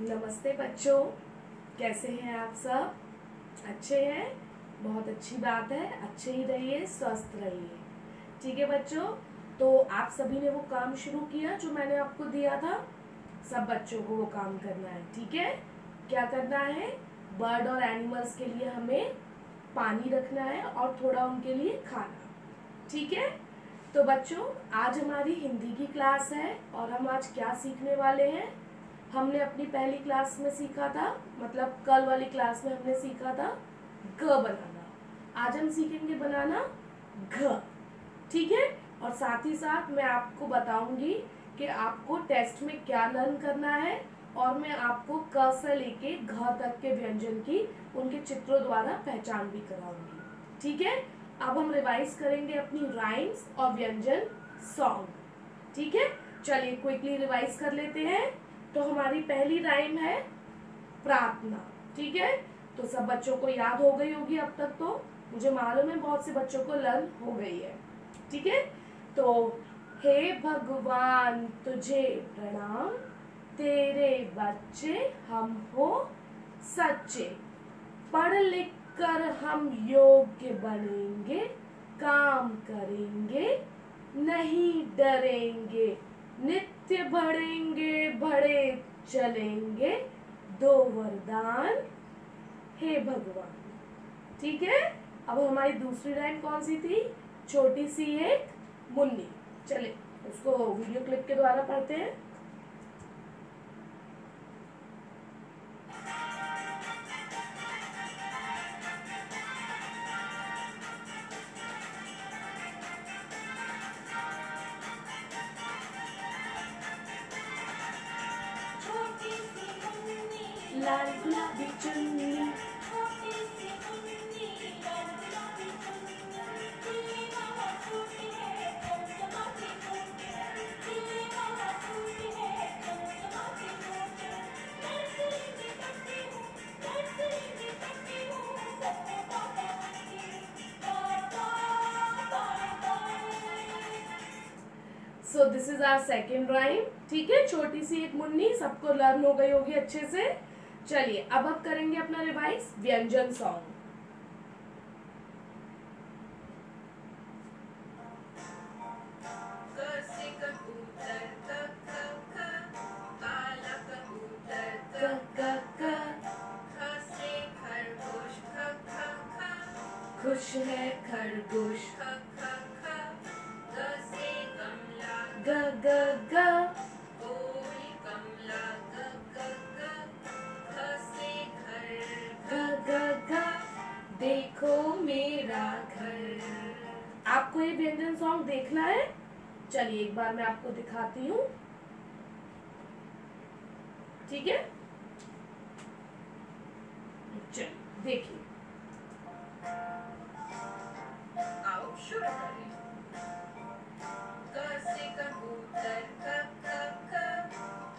नमस्ते बच्चों, कैसे हैं आप सब? अच्छे हैं? बहुत अच्छी बात है। अच्छे ही रहिए, स्वस्थ रहिए। ठीक है बच्चों, तो आप सभी ने वो काम शुरू किया जो मैंने आपको दिया था। सब बच्चों को वो काम करना है। ठीक है, क्या करना है? बर्ड और एनिमल्स के लिए हमें पानी रखना है और थोड़ा उनके लिए खाना। ठीक है, तो बच्चों आज हमारी हिंदी की क्लास है और हम आज क्या सीखने वाले हैं? हमने अपनी पहली क्लास में सीखा था, मतलब कल वाली क्लास में हमने सीखा था ग बनाना। आज हम सीखेंगे बनाना घ। ठीक है, और साथ ही साथ मैं आपको बताऊंगी कि आपको टेस्ट में क्या लर्न करना है, और मैं आपको क से लेके घ तक के व्यंजन की उनके चित्रों द्वारा पहचान भी कराऊंगी। ठीक है, अब हम रिवाइज करेंगे अपनी राइम्स और व्यंजन सॉन्ग। ठीक है, चलिए क्विकली रिवाइज कर लेते हैं। तो हमारी पहली राइम है प्रार्थना। ठीक है, तो सब बच्चों को याद हो गई होगी अब तक। तो मुझे मालूम है बहुत से बच्चों को लर्न हो गई है। ठीक है, तो हे भगवान तुझे प्रणाम, तेरे बच्चे हम हो सच्चे, पढ़ लिख कर हम योग्य बनेंगे, काम करेंगे नहीं डरेंगे, नित्य बढ़ेंगे बढ़े चलेंगे, दो वरदान हे भगवान। ठीक है, अब हमारी दूसरी राइम कौन सी थी? छोटी सी एक मुन्नी। चले उसको वीडियो क्लिप के द्वारा पढ़ते हैं। लाल गुलाबी चुन्नी, so this is our second rhyme. ठीक है, छोटी सी एक मुन्नी सबको लर्न हो गई होगी अच्छे से। चलिए अब करेंगे अपना रिवाइज व्यंजन सॉन्ग। खुश है खरगोश, ग ग ग, ग ग ग, देखो मेरा घर। आपको ये व्यंजन सॉन्ग देखना है? चलिए एक बार मैं आपको दिखाती हूँ। ठीक है, चलिए देखिए। आओ शुरू करें। क से कबूतर क क क,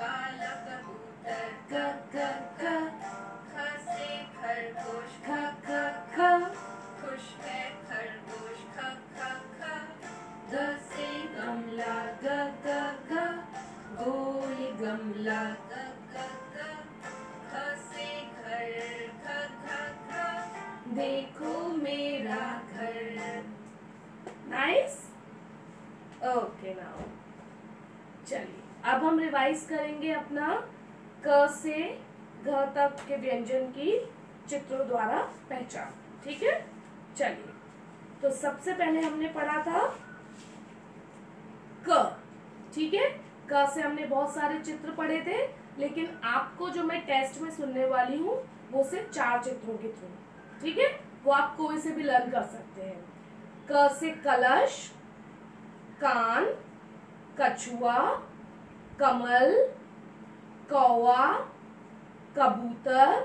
काला कबूतर क क क, ख से खरगोश ख ख ख, खुश है खरगोश ख ख ख, ग से गमला ग ग ग, गोल गमला ग ग ग, ख से घर ख ख ख, देखो मेरा घर। नाइस, ओके नाउ चलिए अब हम रिवाइज करेंगे अपना क से घ तक के व्यंजन की चित्रों द्वारा पहचान। ठीक है, चलिए तो सबसे पहले हमने पढ़ा था क। ठीक है, क से हमने बहुत सारे चित्र पढ़े थे, लेकिन आपको जो मैं टेस्ट में सुनने वाली हूँ वो सिर्फ 4 चित्रों के थ्रू। ठीक है, वो आप कोई से भी लर्न कर सकते हैं। क से कलश, कान, कछुआ, कमल, कौवा, कबूतर,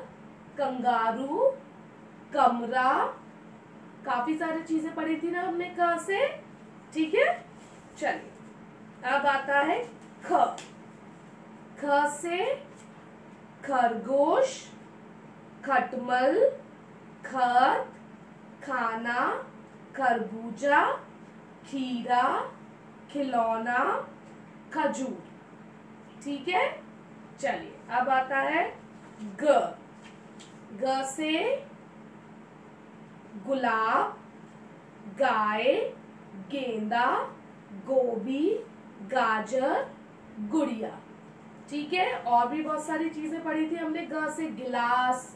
कंगारू, कमरा, काफी सारी चीजें पढ़ी थी ना हमने क से। ठीक है, चलिए अब आता है ख। ख से खरगोश, खटमल, खत, खाना, खरबूजा, खीरा, खिलौना, खजूर। ठीक है, चलिए अब आता है ग। ग से गुलाब, गाय, गेंदा, गोभी, गाजर, गुड़िया। ठीक है, और भी बहुत सारी चीजें पढ़ी थी हमने। ग से गिलास,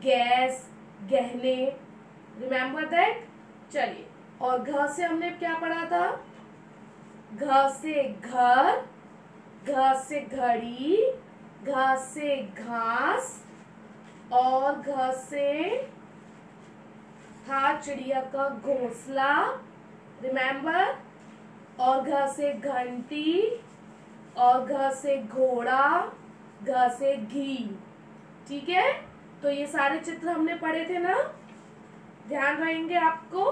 गैस, गहने, रिमेम्बर दैट। चलिए, और घ से हमने क्या पढ़ा था? घ से घर, घ से घड़ी, घ से घास, और घ से था चिड़िया का घोंसला, रिमेम्बर। और घ से घंटी, और घ से घोड़ा, घ से घी। ठीक है, तो ये सारे चित्र हमने पढ़े थे ना, ध्यान रहेंगे आपको।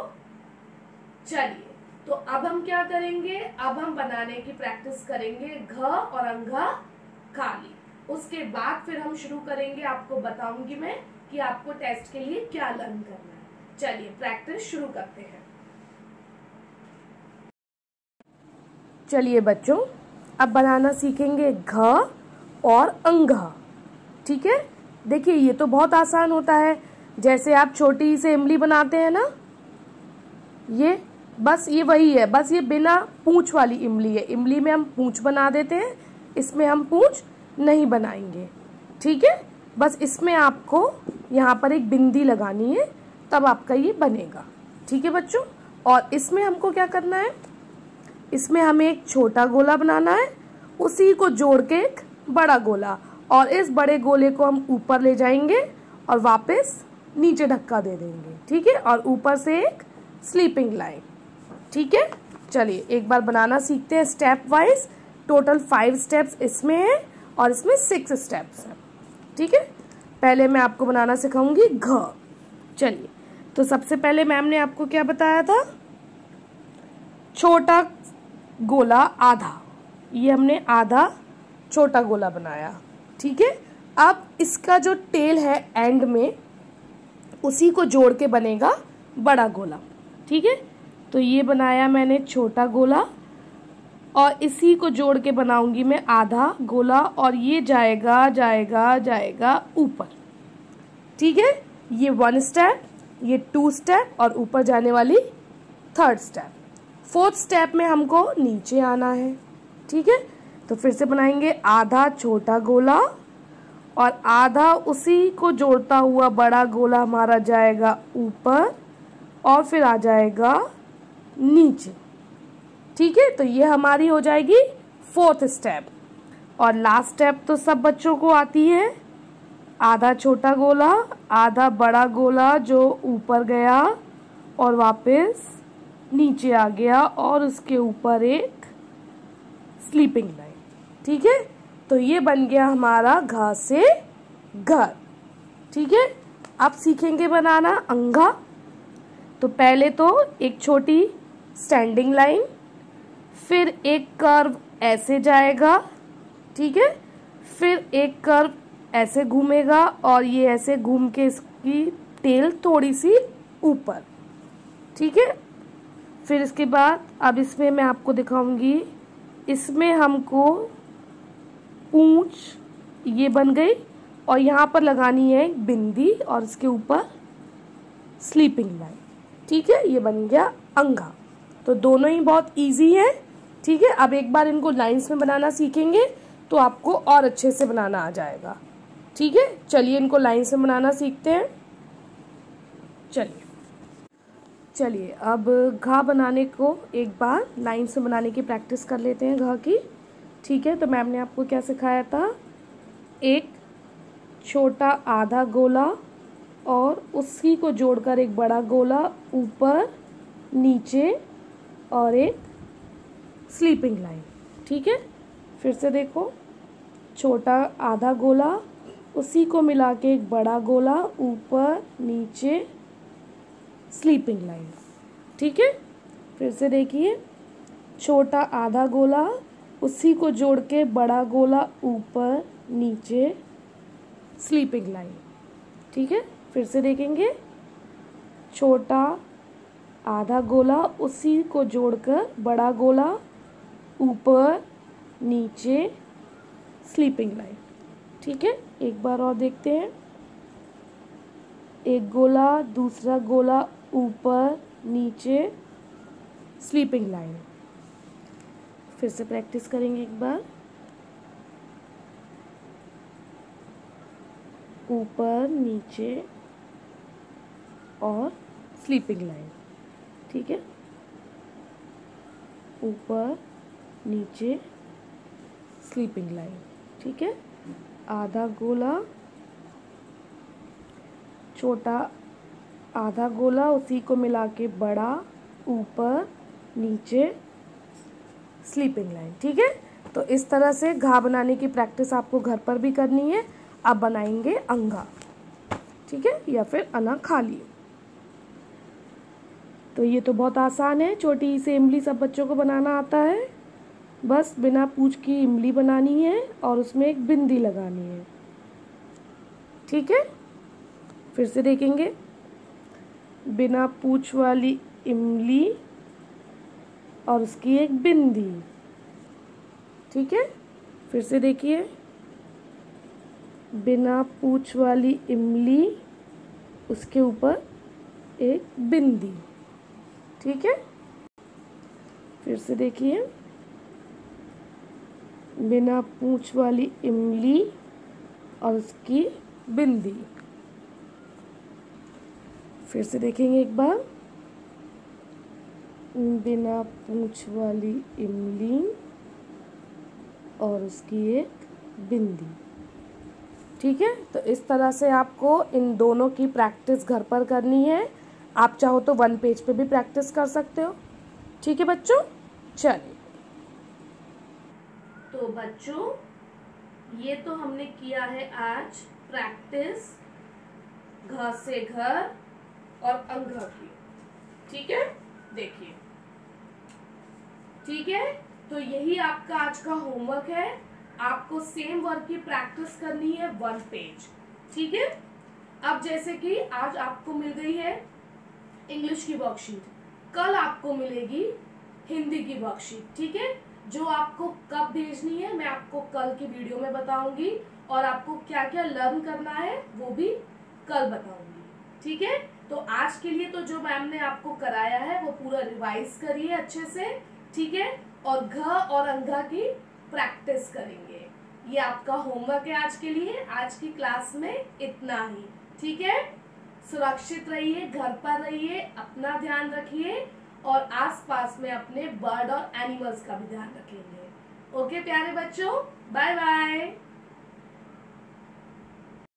चलिए, तो अब हम क्या करेंगे? अब हम बनाने की प्रैक्टिस करेंगे घ और अंघ खाली। उसके बाद फिर हम शुरू करेंगे, आपको बताऊंगी मैं कि आपको टेस्ट के लिए क्या लर्न करना है। चलिए, प्रैक्टिस शुरू करते हैं। चलिए बच्चों, अब बनाना सीखेंगे घ और अंघ। ठीक है, देखिए ये तो बहुत आसान होता है। जैसे आप छोटी से इमली बनाते हैं ना, ये बस ये वही है, बस ये बिना पूंछ वाली इमली है। इमली में हम पूंछ बना देते हैं, इसमें हम पूंछ नहीं बनाएंगे। ठीक है, बस इसमें आपको यहाँ पर एक बिंदी लगानी है, तब आपका ये बनेगा। ठीक है बच्चों, और इसमें हमको क्या करना है? इसमें हमें एक छोटा गोला बनाना है, उसी को जोड़ के एक बड़ा गोला, और इस बड़े गोले को हम ऊपर ले जाएंगे और वापस नीचे धक्का दे देंगे। ठीक है, और ऊपर से एक स्लीपिंग लाइन। ठीक है, चलिए एक बार बनाना सीखते हैं स्टेप वाइज। टोटल 5 स्टेप्स इसमें है और इसमें 6 स्टेप्स हैं। ठीक है, पहले मैं आपको बनाना सिखाऊंगी घ। चलिए, तो सबसे पहले मैम ने आपको क्या बताया था? छोटा गोला आधा, ये हमने आधा छोटा गोला बनाया। ठीक है, अब इसका जो टेल है एंड में, उसी को जोड़ के बनेगा बड़ा गोला। ठीक है, तो ये बनाया मैंने छोटा गोला, और इसी को जोड़ के बनाऊंगी मैं आधा गोला, और ये जाएगा जाएगा जाएगा ऊपर। ठीक है, ये 1 स्टेप, ये 2 स्टेप, और ऊपर जाने वाली 3rd स्टेप। 4th स्टेप में हमको नीचे आना है। ठीक है, तो फिर से बनाएंगे आधा छोटा गोला, और आधा उसी को जोड़ता हुआ बड़ा गोला हमारा जाएगा ऊपर, और फिर आ जाएगा नीचे। ठीक है, तो ये हमारी हो जाएगी 4th स्टेप। और लास्ट स्टेप तो सब बच्चों को आती है, आधा छोटा गोला, आधा बड़ा गोला जो ऊपर गया और वापस नीचे आ गया, और उसके ऊपर एक स्लीपिंग लाइन। ठीक है, तो ये बन गया हमारा घ से घर। ठीक है, अब सीखेंगे बनाना अंघा। तो पहले तो एक छोटी स्टैंडिंग लाइन, फिर एक कर्व ऐसे जाएगा। ठीक है, फिर एक कर्व ऐसे घूमेगा, और ये ऐसे घूम के इसकी टेल थोड़ी सी ऊपर। ठीक है, फिर इसके बाद अब इसमें मैं आपको दिखाऊंगी, इसमें हमको पूंछ ये बन गई, और यहाँ पर लगानी है एक बिंदी, और इसके ऊपर स्लीपिंग लाइन। ठीक है, ये बन गया अंघा। तो दोनों ही बहुत इजी है। ठीक है, अब एक बार इनको लाइंस में बनाना सीखेंगे तो आपको और अच्छे से बनाना आ जाएगा। ठीक है, चलिए इनको लाइंस में बनाना सीखते हैं। चलिए अब घा बनाने को एक बार लाइन से बनाने की प्रैक्टिस कर लेते हैं घा की। ठीक है, तो मैम ने आपको क्या सिखाया था? एक छोटा आधा गोला, और उसी को जोड़कर एक बड़ा गोला ऊपर नीचे, और एक स्लीपिंग लाइन। ठीक है, फिर से देखो, छोटा आधा गोला, उसी को मिला के एक बड़ा गोला ऊपर नीचे, स्लीपिंग लाइन। ठीक है, फिर से देखिए, छोटा आधा गोला, उसी को जोड़ के बड़ा गोला ऊपर नीचे, स्लीपिंग लाइन। ठीक है, फिर से देखेंगे, छोटा आधा गोला, उसी को जोड़कर बड़ा गोला ऊपर नीचे, स्लीपिंग लाइन। ठीक है, एक बार और देखते हैं। एक गोला, दूसरा गोला, ऊपर नीचे, स्लीपिंग लाइन। फिर से प्रैक्टिस करेंगे एक बार। ऊपर नीचे और स्लीपिंग लाइन। ठीक है, ऊपर नीचे स्लीपिंग लाइन। ठीक है, आधा गोला, छोटा आधा गोला, उसी को मिला के बड़ा, ऊपर नीचे स्लीपिंग लाइन। ठीक है, तो इस तरह से घा बनाने की प्रैक्टिस आपको घर पर भी करनी है। अब बनाएंगे अंगा। ठीक है, या फिर अना खाली। तो ये तो बहुत आसान है, छोटी सी इमली सब बच्चों को बनाना आता है। बस बिना पूंछ की इमली बनानी है और उसमें एक बिंदी लगानी है। ठीक है, फिर से देखेंगे। बिना पूंछ वाली इमली और उसकी एक बिंदी। ठीक है, फिर से देखिए। बिना पूंछ वाली इमली, उसके ऊपर एक बिंदी। ठीक है, फिर से देखिए। बिना पूंछ वाली इमली और उसकी बिंदी। फिर से देखेंगे एक बार। बिना पूंछ वाली इमली और उसकी एक बिंदी। ठीक है, तो इस तरह से आपको इन दोनों की प्रैक्टिस घर पर करनी है। आप चाहो तो 1 पेज पे भी प्रैक्टिस कर सकते हो। ठीक है बच्चों, चलिए। तो बच्चों, ये तो हमने किया है आज प्रैक्टिस घ से घर और अंग की। ठीक है, देखिए। ठीक है, तो यही आपका आज का होमवर्क है। आपको सेम वर्क की प्रैक्टिस करनी है 1 पेज। ठीक है, अब जैसे कि आज आपको मिल गई है इंग्लिश की वर्कशीट, कल आपको मिलेगी हिंदी की वर्कशीट। ठीक है, जो आपको कब भेजनी है मैं आपको कल की वीडियो में बताऊंगी, और आपको क्या क्या लर्न करना है वो भी कल बताऊंगी। ठीक है, तो आज के लिए तो जो मैम ने आपको कराया है वो पूरा रिवाइज करिए अच्छे से। ठीक है, और घ और अंगा की प्रैक्टिस करेंगे। ये आपका होमवर्क है आज के लिए। आज की क्लास में इतना ही। ठीक है, सुरक्षित रहिए, घर पर रहिए, अपना ध्यान रखिए, और आसपास में अपने बर्ड और एनिमल्स का भी ध्यान रखेंगे। ओके प्यारे बच्चों, बाय बाय।